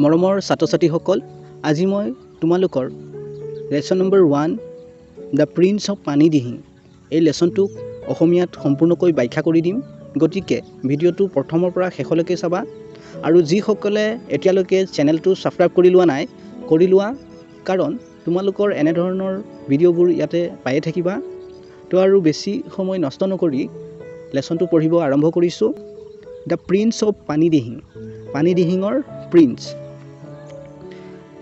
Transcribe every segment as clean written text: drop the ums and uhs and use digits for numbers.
মৰমৰ ছাত্ৰ-ছাত্ৰীসকল, আজি মই তোমালোকৰ lesson number 1 the prince of Panidihing এই লেচনটোক অসমীয়াত সম্পূৰ্ণকৈ ব্যাখ্যা কৰি দিম। গতিকে ভিডিঅ'টো প্ৰথমৰ পৰা শেষলৈকে চাবা আৰু যিসকলে এতিয়ালৈকে চেনেলটো ছাবস্ক্ৰাইব কৰি লোৱা নাই কৰি লোৱা, কাৰণ তোমালোকৰ এনেধৰণৰ ভিডিঅ'বোৰ ইয়াতে পায়ে থাকিবা। তো আৰু বেছি সময় নষ্ট নকৰি লেচনটো পঢ়িব আৰম্ভ কৰিছোঁ। দ্য প্ৰিন্স অফ পানীদিহিং, পানীদিহিঙৰ prince.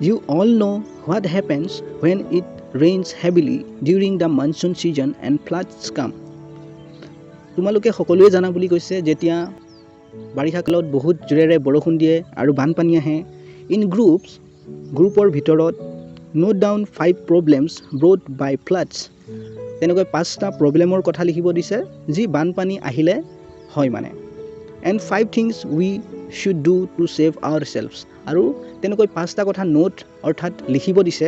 You all know what happens when it rains heavily during the monsoon season and floods come. তোমালোকে সকলোৱে জানা বুলি কৈছে যেতিয়া বাৰিষা কালত বহুত জোৰেৰে বৰষুণ দিয়ে আৰু বানপানী আহে। ইন গ্ৰুপৰ ভিতৰত note down 5 problems brought by floods. তেনেকৈ 5টা প্ৰব্লেমৰ কথা লিখিব দিছে যি বানপানী আহিলে হয় মানে। And 5 things we should do to save ourselves. আৰু তেনেকৈ 5টা কথা নোট অৰ্থাৎ লিখিব দিছে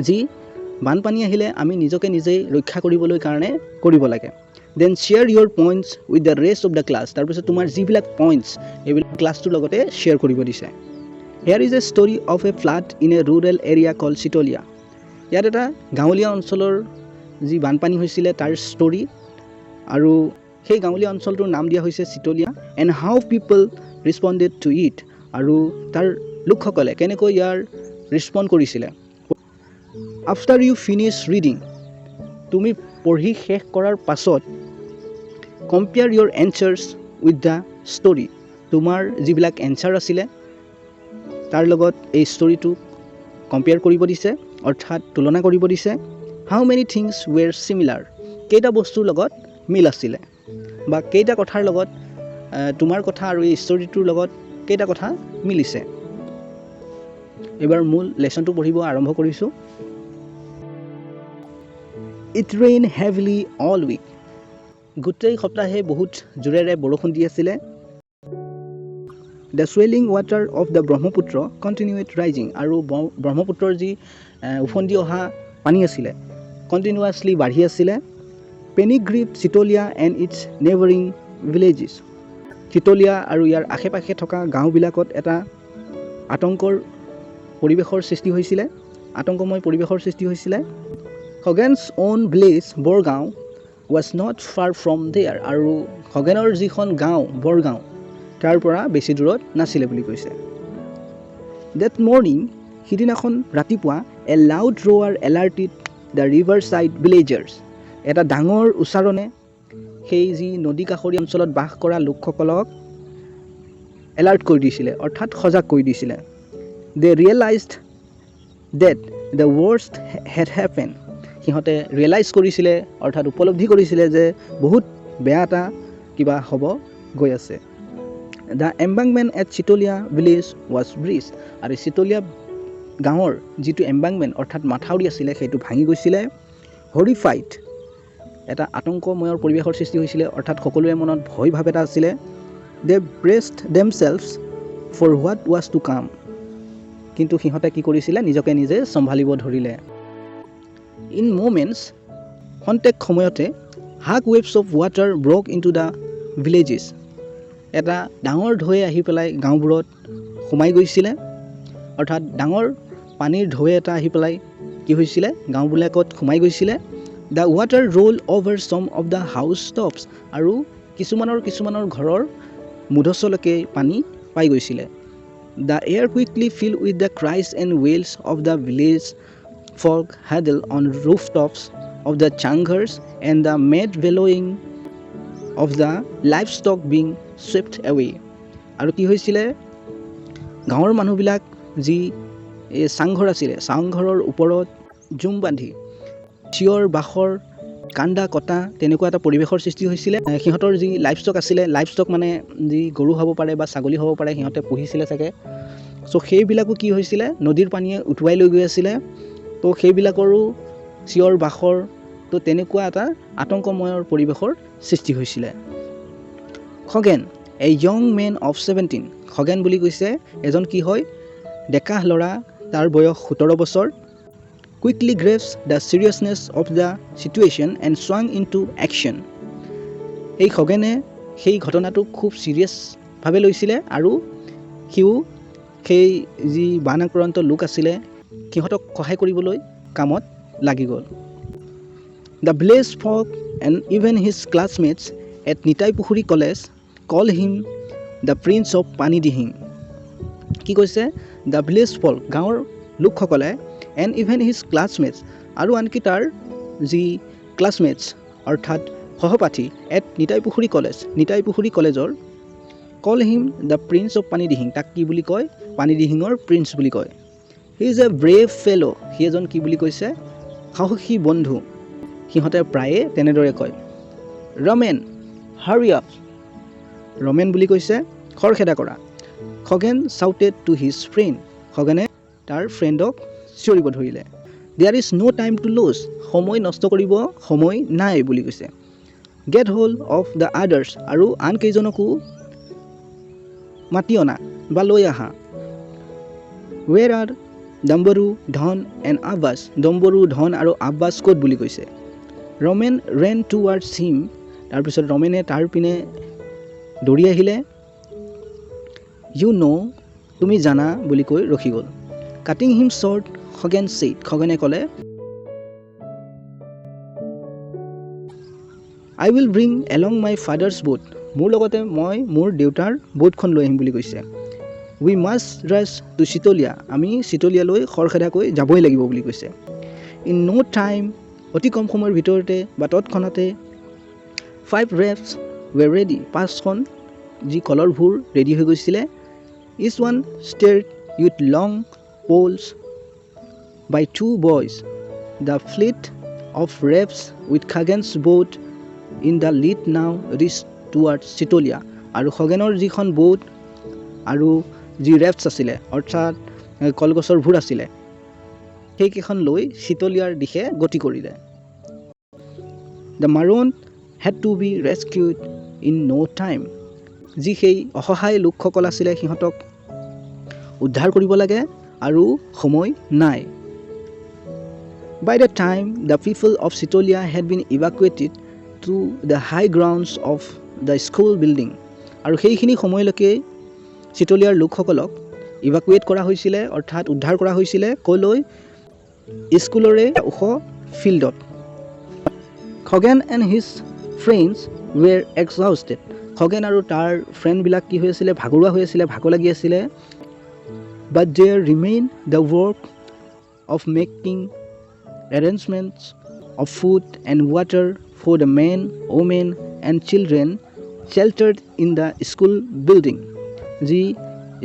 যি বানপানী আহিলে আমি নিজকে নিজেই ৰক্ষা কৰিবলৈ কাৰণে কৰিব লাগে। Then share your points with the rest of the class. তাৰপিছত তোমাৰ যিবিলাক পইণ্টছ এইবিলাক ক্লাছটোৰ লগতে শ্বেয়াৰ কৰিব দিছে। Here is a story of a flood in a rural area call Chitalia. ইয়াত এটা গাঁৱলীয়া অঞ্চলৰ যি বানপানী হৈছিলে তাৰ ষ্টৰি, আৰু সেই গাঁৱলীয়া অঞ্চলটোৰ নাম দিয়া হৈছে Chitalia. And how people responded to it, আৰু তাৰ লোকসকলে কেনেকৈ ইয়াৰ ৰেছপণ্ড কৰিছিলে। আফটাৰ ইউ ফিনিছ ৰিডিং, তুমি পঢ়ি শেষ কৰাৰ পাছত compare your answers with the story, তোমাৰ যিবিলাক এনচাৰ আছিলে তাৰ লগত এই ষ্টৰিটো কম্পেয়াৰ কৰিব দিছে অৰ্থাৎ তুলনা কৰিব দিছে। হাউ মেনি থিংছ ৱেৰ ছিমিলাৰ, কেইটা বস্তুৰ লগত মিল আছিলে বা কেইটা কথাৰ লগত তোমাৰ কথা আৰু এই ষ্টৰিটোৰ লগত কেইটা কথা মিলিছে। এবাৰ মূল লেচনটো পঢ়িব আৰম্ভ কৰিছোঁ। It rain heavily all week, গোটেই সপ্তাহে বহুত জোৰেৰে বৰষুণ দি আছিলে। The swelling water of the Brahmaputra continued rising, আৰু ব্ৰহ্মপুত্ৰৰ যি উফন্দি অহা পানী আছিলে কণ্টিনিউৱাছলি বাঢ়ি আছিলে। Panic grip Chitalia and its neighbouring villages, Chitalia আৰু ইয়াৰ আশে পাশে থকা গাঁওবিলাকত এটা আতংকৰ পৰিৱেশৰ সৃষ্টি হৈছিলে, আতংকময় পৰিৱেশৰ সৃষ্টি হৈছিলে। Khagen's own village Borgaon was not far from there, আৰু খগেনৰ যিখন গাঁও বৰগাঁও তাৰ পৰা বেছি দূৰত নাছিলে বুলি কৈছে। ডেট মৰ্ণিং, সিদিনাখন ৰাতিপুৱা a loud roar alerted the river side villagers, এটা ডাঙৰ উচ্চাৰণে সেই যি নদী কাষৰীয়া অঞ্চলত বাস কৰা লোকসকলক এলাৰ্ট কৰি দিছিলে অৰ্থাৎ সজাগ কৰি দিছিলে। They realized that the worst had happen, সিহঁতে ৰিয়েলাইজ কৰিছিলে অৰ্থাৎ উপলব্ধি কৰিছিলে যে বহুত বেয়া এটা কিবা হ'ব গৈ আছে। The embankment at Chitalia village was breached, আৰু চিতলীয়া গাঁৱৰ যিটো এম্বাংকমেণ্ট অৰ্থাৎ মাথাউৰি আছিলে সেইটো ভাঙি গৈছিলে। হৰিফাইড, এটা আতংকময়ৰ পৰিৱেশৰ সৃষ্টি হৈছিলে অৰ্থাৎ সকলোৰে মনত ভয় ভাৱ এটা আছিলে। They braced themselves for what was to come, কিন্তু সিহঁতে কি কৰিছিলে নিজকে নিজে চম্ভালিব ধৰিলে। ইন মোমেণ্টছ, খন্তেক সময়তে হাক waves of water broke in to the villages, এটা ডাঙৰ ঢৌৱে আহি পেলাই গাঁওবোৰত সোমাই গৈছিলে অৰ্থাৎ ডাঙৰ পানীৰ ঢৌৱে এটা আহি পেলাই কি হৈছিলে গাঁওবিলাকত সোমাই গৈছিলে। The water roll over some of the house tops, আৰু কিছুমানৰ ঘৰৰ মূধচলৈকে পানী পাই গৈছিলে। The air quickly fill with the cries and wails of the village folk huddle on roof tops of the changghars and the mad bellowing of the livestock being swept away, আৰু কি হৈছিলে গাঁৱৰ মানুহবিলাক যি এই চাংঘৰ আছিলে চাংঘৰৰ ওপৰত জুম বান্ধি চিঞৰ বাখৰ কান্দা কটা তেনেকুৱা এটা পৰিৱেশৰ সৃষ্টি হৈছিলে। সিহঁতৰ যি লাইফ ষ্টক আছিলে, লাইফ ষ্টক মানে যি গৰু হ'ব পাৰে বা ছাগলী হ'ব পাৰে সিহঁতে পুহিছিলে চাগে। চ' সেইবিলাকো কি হৈছিলে নদীৰ পানীয়ে উটুৱাই লৈ গৈ আছিলে। তো সেইবিলাকৰো চিঞৰ বাখৰ, তো তেনেকুৱা এটা আতংকময়ৰ পৰিৱেশৰ সৃষ্টি হৈছিলে। খগেন এ য়ং মেন অফ 17, খগেন বুলি কৈছে এজন কি হয় ডেকা ল'ৰা, তাৰ বয়স 17 বছৰ। Quickly grasps the seriousness of the situation and swung into action, এই খগেনে সেই ঘটনাটোক খুব চিৰিয়াছভাৱে লৈছিলে আৰু সিও সেই যি বান আক্ৰান্ত লোক আছিলে সিহঁতক সহায় কৰিবলৈ কামত লাগি গ'ল। The village folk and even his classmates at Nitai Pukhuri College call him the Prince of Panidihing. কি কৈছে? The village folk, গাঁৱৰ লোকসকলে and even his classmates, আৰু আনকি তাৰ যি ক্লাছমেটছ অৰ্থাৎ সহপাঠী at নিতাই পুখুৰী কলেজৰ call him the Prince of Panidihing, তাক কি বুলি কয়? পানীদিহিঙৰ প্ৰিন্স বুলি কয়। He is a brave fellow, সি এজন কি বুলি কৈছে? সাহসী বন্ধু। সিহঁতে প্ৰায়ে তেনেদৰে কয়। ৰমেন, hurry up, ৰমেন বুলি কৈছে খৰখেদা কৰা। Khagen shouted to his friend, খগেনে তাৰ ফ্ৰেণ্ডক চিঞৰিব ধৰিলে। There is no time to lose, সময় নষ্ট কৰিব সময় নাই বুলি কৈছে। Get hold of the others, আৰু আন কেইজনকো মাতি অনা বা লৈ আহা। Where are ডম্বৰু, ধন and আব্বাছ, ডম্বৰু, ধন আৰু আব্বাছ ক'ত বুলি কৈছে। ৰমেন ran towards him, তাৰপিছত ৰমেনে তাৰ পিনে দৌৰি আহিলে। You know, তুমি জানা বুলি কৈ ৰখি গ'ল। Cutting him short, Khagen said, খগেনে ক'লে I will bring along my father's boat, মোৰ লগতে মই মোৰ দেউতাৰ বোটখন লৈ আহিম বুলি কৈছে। We must rush to চিতলীয়া, আমি চিতলীয়ালৈ খৰখেদাকৈ যাবই লাগিব বুলি কৈছে। In no time, অতি কম সময়ৰ ভিতৰতে বা তৎক্ষণাতে 5 rafts were ready, 5খন যি কলৰ ভূৰ ৰেডি হৈ গৈছিলে। Each one steered with long poles by 2 boys. The fleet of rafts with Khagen's boat in the lead now reached towards চিতলীয়া, আৰু খগেনৰ যিখন বোট আৰু যি ৰেফ্টছ আছিলে অৰ্থাৎ কলগছৰ ভূৰ আছিলে সেইকেইখন লৈ চিতলীয়াৰ দিশে গতি কৰিলে। The marooned had to be rescued in no time, যি সেই অসহায় লোকসকল আছিলে সিহঁতক উদ্ধাৰ কৰিব লাগে আৰু সময় নাই। By the time the people of Sitolia had been evacuated to the high grounds of the school building, আৰু সেইখিনি সময়লৈকে চিতলীয়াৰ লোকসকলক ইভাকুৱেট কৰা হৈছিলে অৰ্থাৎ উদ্ধাৰ কৰা হৈছিলে ক'লৈ? স্কুলৰে ওখ ফিল্ডত। Khagen and his friends were exhausted, Khagen আৰু তাৰ ফ্ৰেণ্ডবিলাক কি হৈ আছিলে? ভাগৰুৱা হৈ আছিলে, ভাগৰ লাগি আছিলে। But there remained the work of making arrangements of food and water for the men, women and children sheltered in the school building, যি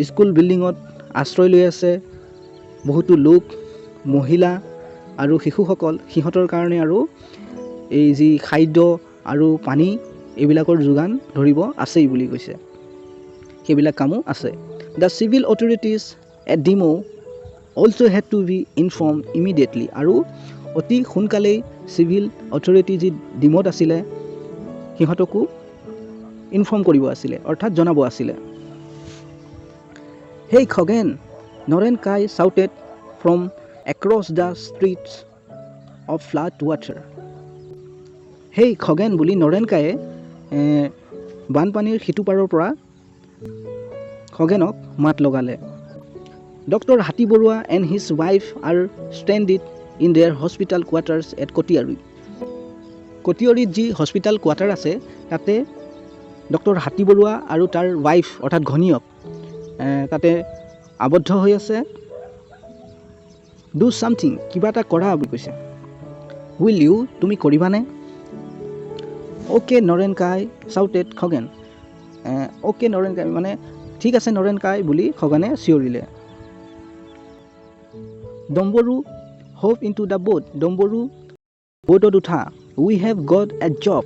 স্কুল বিল্ডিঙত আশ্ৰয় লৈ আছে বহুতো লোক, মহিলা আৰু শিশুসকল, সিহঁতৰ কাৰণে আৰু এই যি খাদ্য আৰু পানী এইবিলাকৰ যোগান ধৰিব আছেই বুলি কৈছে। সেইবিলাক কামো আছে। The civil authorities at Dimo also had to be informed immediately, আৰু অতি সোনকালেই চিভিল অথৰিটি যি ডিমত আছিলে সিহঁতকো ইনফৰ্ম কৰিব আছিলে অৰ্থাৎ জনাব আছিলে। Hey Khoghen, Noren Kai shouted from across the streets of flat water. Hey Khoghen বুলি নৰেন কায়ে বানপানীৰ সিটোপাৰৰ পৰা খগেনক মাত লগালে। Dr. Hati Borua and his wife are stranded in their hospital quarters at Kotiari. কটিয়ৰিত যি হস্পিটেল কোৱাৰ্টাৰ আছে তাতে ডক্টৰ হাতী বৰুৱা আৰু তাৰ ৱাইফ অৰ্থাৎ ঘনীয়ক তাতে আবদ্ধ হৈ আছে। ডু ছামথিং, কিবা এটা কৰা বুলি কৈছে। উইল ইউ, তুমি কৰিবানে? অ'কে নৰেন কাই চাউটেড খগেন, অ'কে নৰেন কাই মানে ঠিক আছে নৰেন কাই বুলি খগেনে চিঞৰিলে। ডম্বৰু hope into the boat, Dambaru বোটত উঠা। We have got a job,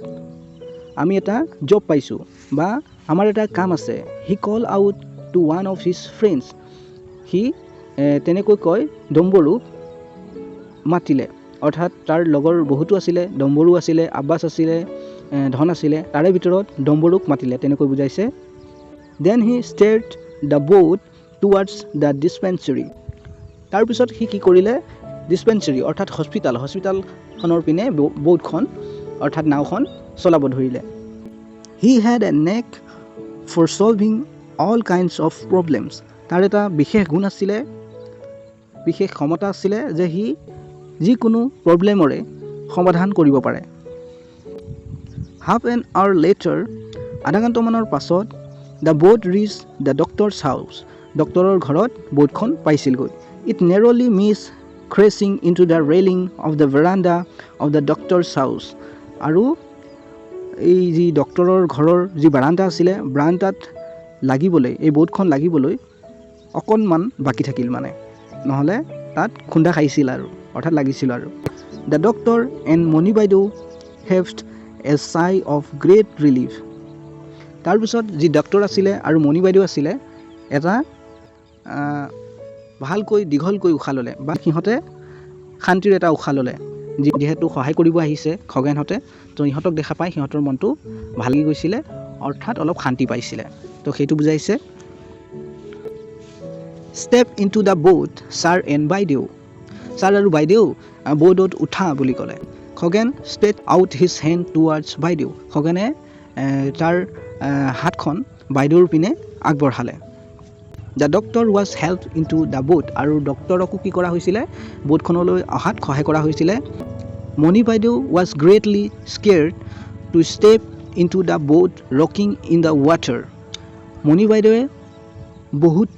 আমি এটা জব পাইছোঁ বা আমাৰ এটা কাম আছে। He call out to one of his friends, সি তেনেকৈ কয় ডম্বৰুক মাতিলে অৰ্থাৎ তাৰ লগৰ বহুতো আছিলে, ডম্বৰু আছিলে, আব্বাছ আছিলে, ধন আছিলে, তাৰে ভিতৰত ডম্বৰুক মাতিলে তেনেকৈ বুজাইছে। Then he steered the boat towards the dispensary, তাৰপিছত সি কি কৰিলে? ডিছপেঞ্চেৰী অৰ্থাৎ হস্পিটালখনৰ পিনে বোটখন অৰ্থাৎ নাওখন চলাব ধৰিলে। He had a knack for solving all kinds of problems, তাৰ এটা বিশেষ গুণ আছিলে, বিশেষ ক্ষমতা আছিলে যে সি যিকোনো প্ৰব্লেমৰে সমাধান কৰিব পাৰে। হাফ এন আৱাৰ লেটাৰ, আধা ঘণ্টামানৰ পাছত the boat reach the doctor's house, ডক্টৰৰ ঘৰত বোটখন পাইছিলগৈ। It nearly miss crashing into the railing of the veranda of the doctor's house, আৰু এই যি ডক্টৰৰ ঘৰৰ যি বাৰাণ্ডা আছিলে, বাৰাণ্ডাত লাগিবলৈ, এই বোটখন লাগিবলৈ অকণমান বাকী থাকিল, মানে নহ'লে তাত খুন্দা খাইছিল আৰু অৰ্থাৎ লাগিছিল আৰু। দ্য ডক্টৰ এণ্ড মণি বাইদেউ হেভড এ চাই অফ গ্ৰেট ৰিলিফ, তাৰপিছত যি ডক্টৰ আছিলে আৰু মণি বাইদেউ আছিলে এটা ভালকৈ দীঘলকৈ উশাহ ল'লে, বা সিহঁতে শান্তিৰ এটা উশাহ ল'লে। যিহেতু সহায় কৰিব আহিছে খগেনহঁতে, তো ইহঁতক দেখা পাই সিহঁতৰ মনটো ভাল লাগি গৈছিলে, অৰ্থাৎ অলপ শান্তি পাইছিলে। তো সেইটো বুজাইছে। Step into the boat sir and বাইদেউ, ছাৰ আৰু বাইদেউ বোটত উঠা বুলি ক'লে। Khagen stretched out his hand towards বাইদেউ, খগেনে তাৰ হাতখন বাইদেউৰ পিনে আগবঢ়ালে। The doctor was helped into the boat, আৰু ডক্টৰকো কি কৰা হৈছিলে, বোটখনলৈ অহাত সহায় কৰা হৈছিলে। মণি বাইদেউ was greatly scared to step into the boat rocking in the water, Moni বাইদেৱে বহুত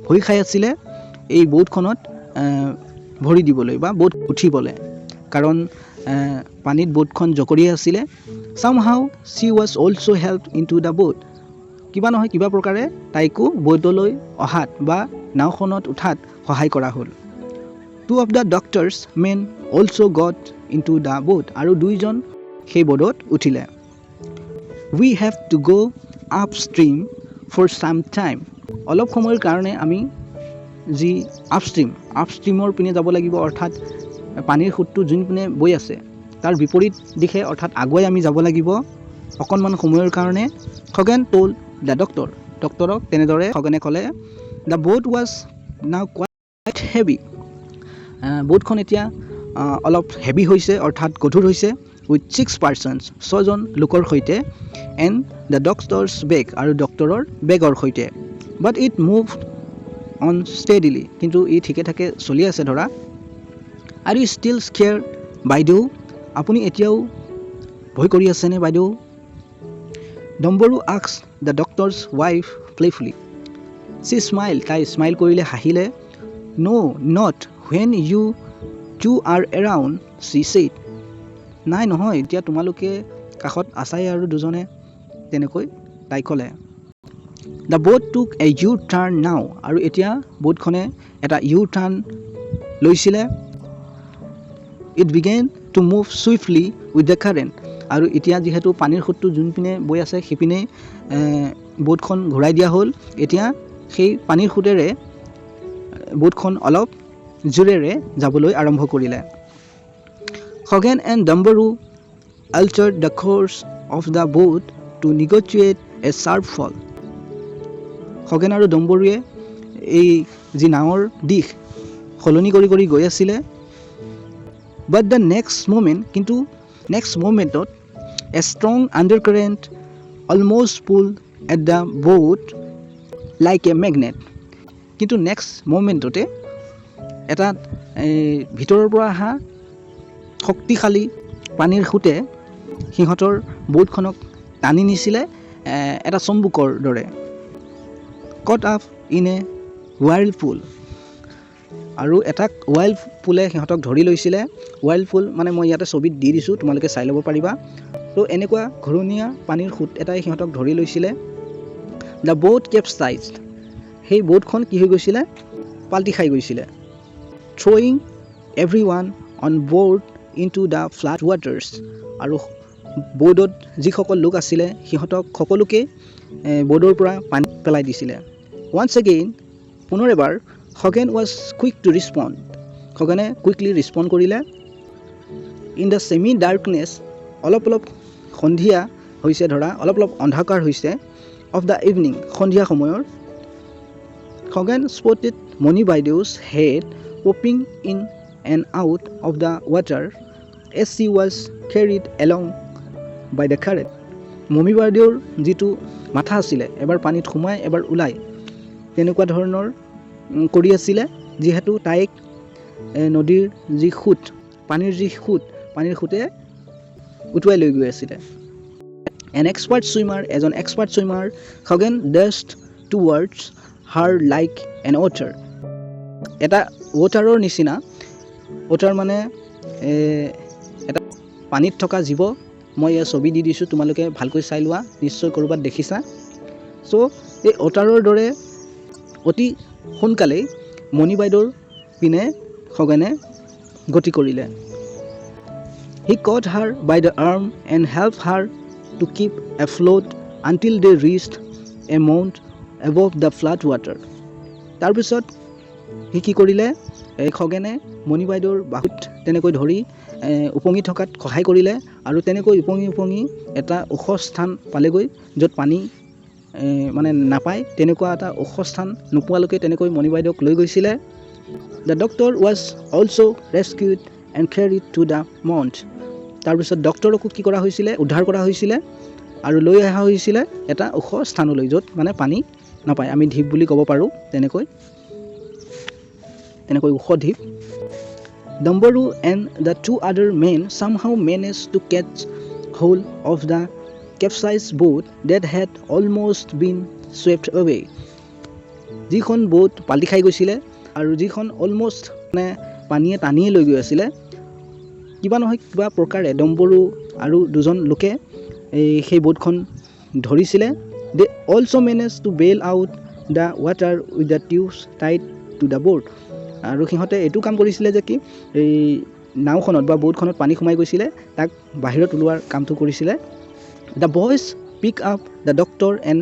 ভয় খাই আছিলে এই বোটখনত ভৰি দিবলৈ বা বোট উঠিবলৈ, কাৰণ পানীত বোটখন জকৰিয়াই আছিলে। Somehow she was also' help into the boat, কিবা নহয় কিবা প্ৰকাৰে তাইকো বোটলৈ অহাত বা নাওখনত উঠাত সহায় কৰা হ'ল। Two of the doctor's men also' got into the boat, আৰু দুইজন সেই বোটত উঠিলে। We have to go' upstream for some time, অলপ সময়ৰ কাৰণে আমি যি আপষ্ট্ৰীমৰ পিনে যাব লাগিব, অৰ্থাৎ পানীৰ সোঁতটো যোনপিনে বৈ আছে তাৰ বিপৰীত দিশে, অৰ্থাৎ আগুৱাই আমি যাব লাগিব অকণমান সময়ৰ কাৰণে। খগেন ট'ল্ড দ্য ডক্টৰক তেনেদৰে খগেনে ক'লে। দ্য বোট ৱাজ নাও কোৱাইট হেভি, বোটখন এতিয়া অলপ হেভি হৈছে, অৰ্থাৎ গধুৰ হৈছে। উইথ 6 পাৰ্চনছ, 6জন লোকৰ সৈতে। এণ্ড দ্য ডক্টৰছ বেগ, আৰু ডক্টৰৰ বেগৰ সৈতে। বাট ইট মুভ অন ষ্টেডিলি, কিন্তু ই ঠিকে ঠাকে চলি আছে ধৰা। আৰ ইউ ষ্টিল স্কেয়াৰ্ড বাইদেউ, আপুনি এতিয়াও ভয় কৰি আছেনে বাইদেউ? Dambaru asked the doctor's wife playfully, she smile, তাই স্মাইল কৰিলে, হাঁহিলে। No' not when you two are around, she said, নাই নহয় এতিয়া তোমালোকে কাষত আছাই আৰু দুজনে, তেনেকৈ তাই ক'লে। দ্য বোট টুক এ ইউ টাৰ্ণ নাও, আৰু এতিয়া বোটখনে এটা ইউ টাৰ্ণ লৈছিলে। It began to move swiftly with the current, আৰু এতিয়া যিহেতু পানীৰ সোঁতটো যোনপিনে বৈ আছে সিপিনে বোটখন ঘূৰাই দিয়া হ'ল। এতিয়া সেই পানীৰ সোঁতেৰে বোটখন অলপ জোৰেৰে যাবলৈ আৰম্ভ কৰিলে। Khagen and Dambaru altered the course of the boat to negotiate a sharp fall, Khagen আৰু ডম্বৰুৱে এই যি নাৱৰ দিশ সলনি কৰি কৰি গৈ আছিলে। বাট দ্য কিন্তু নেক্সট মুমেণ্টত a strong undercurrent almost pull at the boat like a magnet, কিন্তু নেক্সট মুমেণ্টতে এটা ভিতৰৰ পৰা অহা শক্তিশালী পানীৰ সোঁতে সিহঁতৰ বোটখনক টানি নিছিলে এটা চম্বুকৰ দৰে। কট আপ ইন এ ৱাইল্ডপুল, আৰু এটা ৱাইল্ডপুলে সিহঁতক ধৰি লৈছিলে। ৱাইল্ডপুল মানে মই ইয়াতে ছবিত দি দিছোঁ, তোমালোকে চাই ল'ব পাৰিবা। তো এনেকুৱা ঘূৰণীয়া পানীৰ সোঁত এটাই সিহঁতক ধৰি লৈছিলে। দ্য বোট কেপচাইজড, সেই বোটখন কি হৈ গৈছিলে, পাল্টি খাই গৈছিলে। Throwing every one on board into the flood waters, আৰু বৰ্ডত যিসকল লোক আছিলে সিহঁতক সকলোকে বৰ্ডৰ পৰা পানী পেলাই দিছিলে। ওৱান্স এগেইন, পুনৰ এবাৰ, Khagen was quick to respond, খগেনে কুইকলি ৰিছপণ্ড কৰিলে। ইন দ্য ছেমি ডাৰ্কনেছ, অলপ অলপ সন্ধিয়া হৈছে ধৰা, অলপ অলপ অন্ধকাৰ হৈছে। অফ দ্য ইভিনিং, সন্ধিয়া সময়ৰ। খগেন স্পটেড মণি বাইদেউছ head popping in and out of the water as she was carried along by the current, Moni বাইদেউৰ যিটো মাথা আছিলে, এবাৰ পানীত সোমাই এবাৰ ওলাই, তেনেকুৱা ধৰণৰ কৰি আছিলে, যিহেতু তাইক নদীৰ যি সোঁত, পানীৰ সোঁতে উটুৱাই লৈ গৈ আছিলে। এজন expert swimmer Khagen dashed towards her like an otter। এটা ওটাৰৰ নিচিনা, ওটাৰ মানে এটা পানীত থকা জীৱ। মই ইয়াৰ ছবি দি দিছোঁ, তোমালোকে ভালকৈ চাই লোৱা, নিশ্চয় ক'ৰবাত দেখিছা। চ' এই ওটাৰৰ দৰে অতি সোনকালেই মণি বাইদেউৰ পিনে খগেনে গতি কৰিলে। He caught her by the arm and helped her to keep afloat until they reached a mount above the flat water। তাৰপিছত সি কি কৰিলে, খগেনে মণি বাইদেউৰ বাহুত তেনেকৈ ধৰি উপঙি থকাত সহায় কৰিলে, আৰু তেনেকৈ উপঙি এটা ওখ স্থান পালেগৈ, য'ত পানী মানে নাপায়, তেনেকুৱা এটা ওখ স্থান নোপোৱালৈকে তেনেকৈ মণি বাইদেউক লৈ গৈছিলে। The doctor was also rescued and carried to the mount। তাৰপিছত ডক্টৰকো কি কৰা হৈছিলে, উদ্ধাৰ কৰা হৈছিলে আৰু লৈ অহা হৈছিলে এটা ওখ স্থানলৈ, য'ত মানে পানী নাপায়, আমি ঢিপ বুলি ক'ব পাৰোঁ, তেনেকৈ ওখ ঢিপ। Dumbaroo and the two other men somehow managed to catch hold of the capsized boat that had almost been swept away। যিখন boat পাল্টি খাই গৈছিলে আৰু যিখন অলমষ্ট মানে পানীয়ে টানিয়ে লৈ গৈ আছিলে, কিবা নহয় কিবা প্ৰকাৰে ডম্বৰু আৰু দুজন লোকে সেই boatখন ধৰিছিলে। They also managed to bail out the water with the tubes tied to the boat। আৰু সিহঁতে এইটো কাম কৰিছিলে যে কি, এই নাওখনত বা boatখনত পানী সোমাই গৈছিলে, তাক বাহিৰত ওলোৱাৰ কামটো কৰিছিলে। The boys picked up the doctor and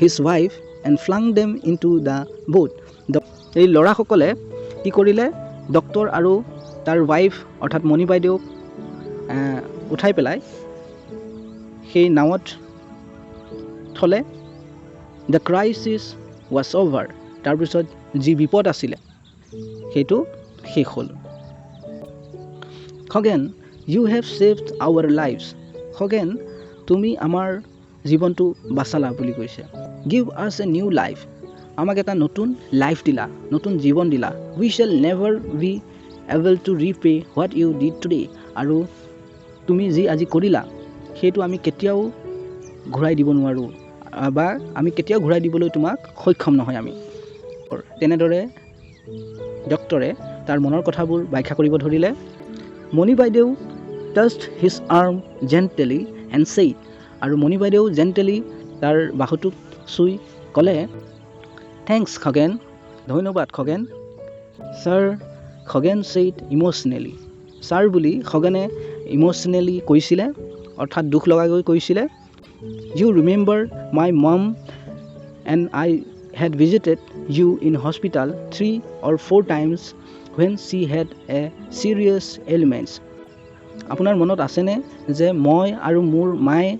his wife and flung them into the boat। এই ল'ৰাসকলে কি কৰিলে, ডক্টৰ আৰু তাৰ ৱাইফ অৰ্থাৎ মণি বাইদেউক উঠাই পেলাই সেই নাৱত থলে। The crisis was over। তাৰপিছত যি বিপদ আছিলে সেইটো শেষ হ'ল। Khagen, you have saved our lives। Khagen, তুমি আমাৰ জীৱনটো বাচালা বুলি কৈছে। Give us a new life। আমাক এটা নতুন লাইফ দিলা, নতুন জীৱন দিলা। We shall never be able to repay what you did today। আৰু তুমি যি আজি কৰিলা সেইটো আমি কেতিয়াও ঘূৰাই দিব নোৱাৰোঁ, বা আমি কেতিয়াও ঘূৰাই দিবলৈ তোমাক সক্ষম নহয় আমি। তেনেদৰে ডক্টৰে তাৰ মনৰ কথাবোৰ ব্যাখ্যা কৰিব ধৰিলে। মণি বাইদেউ touched his arm gently and said। আৰু মণি বাইদেউ জেণ্টেলি তাৰ বাহুটোক চুই ক'লে, থেংকছ খগেন। ধন্যবাদ Khagen. Sir, Khagen said emotionally. Sir বুলি খগেনে ইম'চনেলি কৈছিলে, অৰ্থাৎ দুখ লগাকৈ কৈছিলে। You remember my mom and I had visited you in hospital 3 or 4 times when she had a serious ailments। আপোনাৰ মনত আছেনে যে মই আৰু মোৰ মায়ে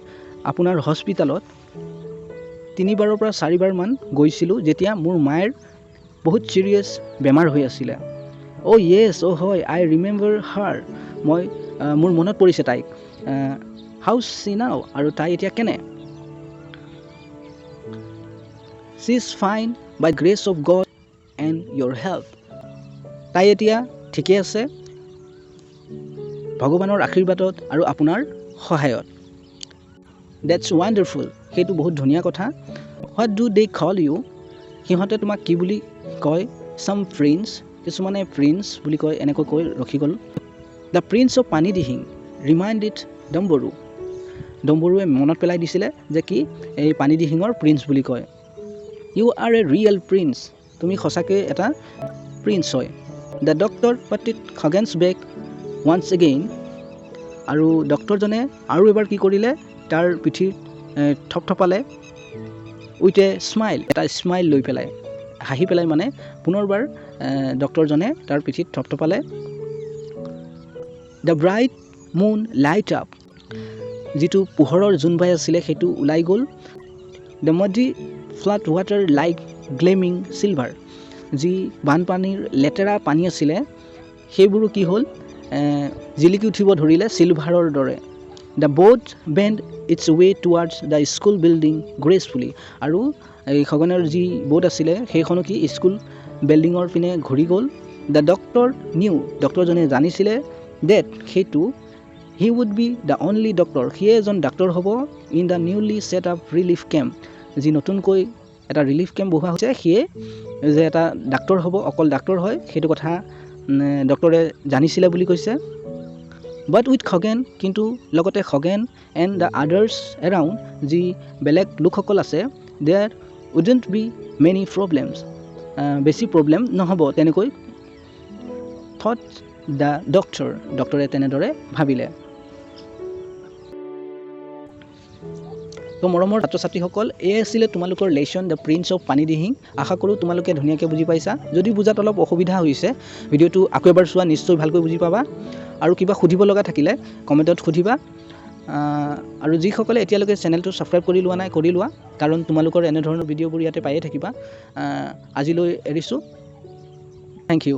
আপোনাৰ হস্পিটালত 3বাৰৰ পৰা 4বাৰমান গৈছিলোঁ, যেতিয়া মোৰ মায়েৰ বহুত চিৰিয়াছ বেমাৰ হৈ আছিলে। অ' য়েছ, অ' হয়, আই ৰিমেম্বাৰ হাৰ। মোৰ মনত পৰিছে তাইক। হাউ চি নাও? আৰু তাই এতিয়া কেনে? She is fine by grace of God and your help। তাই এতিয়া ঠিকে আছে ভগৱানৰ আশীৰ্বাদত আৰু আপোনাৰ সহায়ত। That's wonderful। সেইটো বহুত ধুনীয়া কথা। What do they call you? সিহঁতে তোমাক কি বুলি কয়? Some prince। কিছুমানে প্ৰিন্স বুলি কয়, এনেকৈ কৈ ৰখি গ'ল। The prince of Panidihing reminded Dumbaroo। ডম্বৰুৱে মনত পেলাই দিছিলে যে কি এই পানীদিহিঙৰ প্ৰিন্স বুলি কয়। You are a real prince। তুমি সঁচাকৈ এটা প্ৰিন্স হয়। The doctor patted Khagen's back once again। আৰু ডক্টৰজনে আৰু এবাৰ কি কৰিলে, তাৰ পিঠিত থপথপালে উইথ এ স্মাইল। এটা স্মাইল লৈ পেলাই, হাঁহি পেলাই মানে পুনৰবাৰ ডক্টৰজনে তাৰ পিঠিত থপথপালে। The bright moon light up। যিটো পোহৰৰ জোনবাই আছিলে সেইটো ওলাই গ'ল। The muddy flat water like gleaming silver। যি বানপানীৰ লেতেৰা পানী আছিলে সেইবোৰো কি হ'ল, জিলিকি উঠিব ধৰিলে চিলভাৰৰ দৰে। The boat bent its way towards the school building gracefully. আৰু এই খগেনৰ যি boat আছিলে সেইখনো কি স্কুল বিল্ডিঙৰ পিনে ঘূৰি গ'ল. The doctor knew, ডক্টৰজনে জানিছিলে that সেইটো he would be the only doctor, he এজন ডাক্তৰ হ'ব in the newly set up relief camp. যি নতুনকৈ এটা ৰিলিফ কেম্প বহোৱা হৈছে সিয়ে যে এটা ডাক্তৰ হ'ব, অকল ডাক্তৰ হয় সেইটো কথা ডক্টৰে জানিছিলে বুলি কৈছে. But with খগেন, কিন্তু লগতে Khagen and the others around, যি বেলেগ লোকসকল আছে, there wouldn't be many problems, বেছি প্ৰব্লেম নহ'ব তেনেকৈ thought the doctor, ডক্টৰে তেনেদৰে ভাবিলে. তো মৰমৰ ছাত্ৰ ছাত্ৰীসকল, এই আছিলে তোমালোকৰ lesson the prince of Panidihing. আশা কৰোঁ তোমালোকে ধুনীয়াকৈ বুজি পাইছা. যদি বুজাত অলপ অসুবিধা হৈছে ভিডিঅ'টো আকৌ এবাৰ চোৱা, নিশ্চয় ভালকৈ বুজি পাবা. আৰু কিবা সুধিব লগা থাকিলে কমেণ্টত সুধিবা. আৰু যিসকলে এতিয়ালৈকে চেনেলটো ছাবস্ক্ৰাইব কৰি লোৱা নাই কৰি লোৱা, কাৰণ তোমালোকৰ এনেধৰণৰ ভিডিঅ'বোৰ ইয়াতে পায়ে থাকিবা. আজিলৈ এৰিছোঁ. Thank U.